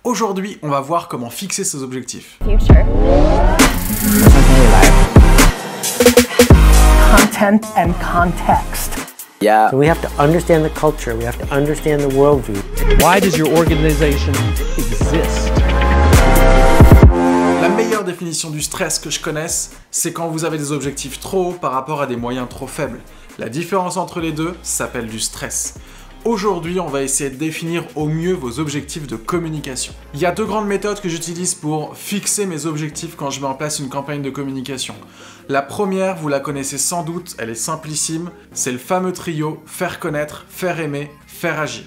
Aujourd'hui, on va voir comment fixer ses objectifs. Future. Content and context. Yeah. So we have to understand the culture, we have to understand the worldview. Why does your organization exist? La meilleure définition du stress que je connaisse, c'est quand vous avez des objectifs trop hauts par rapport à des moyens trop faibles. La différence entre les deux s'appelle du stress. Aujourd'hui, on va essayer de définir au mieux vos objectifs de communication. Il y a deux grandes méthodes que j'utilise pour fixer mes objectifs quand je mets en place une campagne de communication. La première, vous la connaissez sans doute, elle est simplissime, c'est le fameux trio faire connaître, faire aimer, faire agir.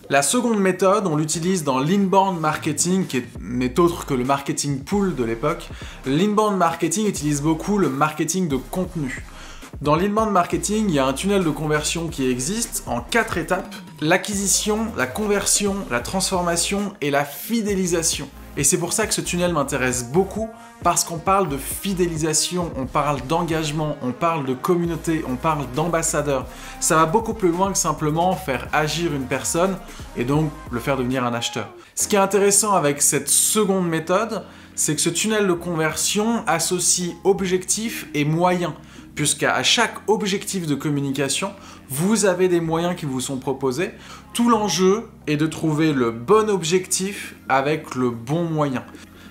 La seconde méthode, on l'utilise dans l'inbound marketing, qui n'est autre que le marketing pool de l'époque. L'inbound marketing utilise beaucoup le marketing de contenu. Dans l'inbound marketing, il y a un tunnel de conversion qui existe en 4 étapes. L'acquisition, la conversion, la transformation et la fidélisation. Et c'est pour ça que ce tunnel m'intéresse beaucoup, parce qu'on parle de fidélisation, on parle d'engagement, on parle de communauté, on parle d'ambassadeur. Ça va beaucoup plus loin que simplement faire agir une personne et donc le faire devenir un acheteur. Ce qui est intéressant avec cette seconde méthode, c'est que ce tunnel de conversion associe objectifs et moyens. Puisqu'à chaque objectif de communication, vous avez des moyens qui vous sont proposés. Tout l'enjeu est de trouver le bon objectif avec le bon moyen.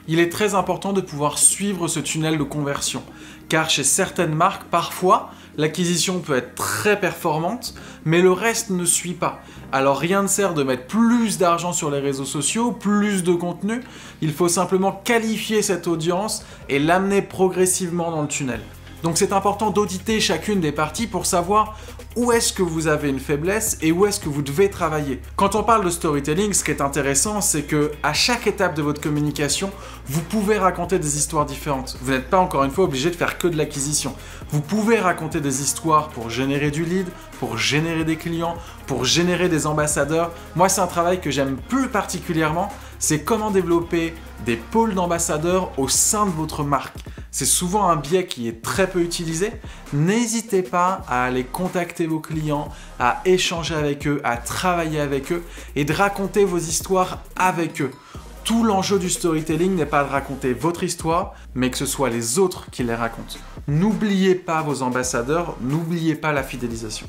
Il est très important de pouvoir suivre ce tunnel de conversion, car chez certaines marques, parfois, l'acquisition peut être très performante, mais le reste ne suit pas. Alors rien ne sert de mettre plus d'argent sur les réseaux sociaux, plus de contenu, il faut simplement qualifier cette audience et l'amener progressivement dans le tunnel. Donc c'est important d'auditer chacune des parties pour savoir où est-ce que vous avez une faiblesse et où est-ce que vous devez travailler. Quand on parle de storytelling, ce qui est intéressant, c'est que à chaque étape de votre communication, vous pouvez raconter des histoires différentes. Vous n'êtes pas encore une fois obligé de faire que de l'acquisition. Vous pouvez raconter des histoires pour générer du lead, pour générer des clients, pour générer des ambassadeurs. Moi, c'est un travail que j'aime plus particulièrement, c'est comment développer des pôles d'ambassadeurs au sein de votre marque. C'est souvent un biais qui est très peu utilisé. N'hésitez pas à aller contacter vos clients, à échanger avec eux, à travailler avec eux et de raconter vos histoires avec eux. Tout l'enjeu du storytelling n'est pas de raconter votre histoire, mais que ce soit les autres qui les racontent. N'oubliez pas vos ambassadeurs, n'oubliez pas la fidélisation.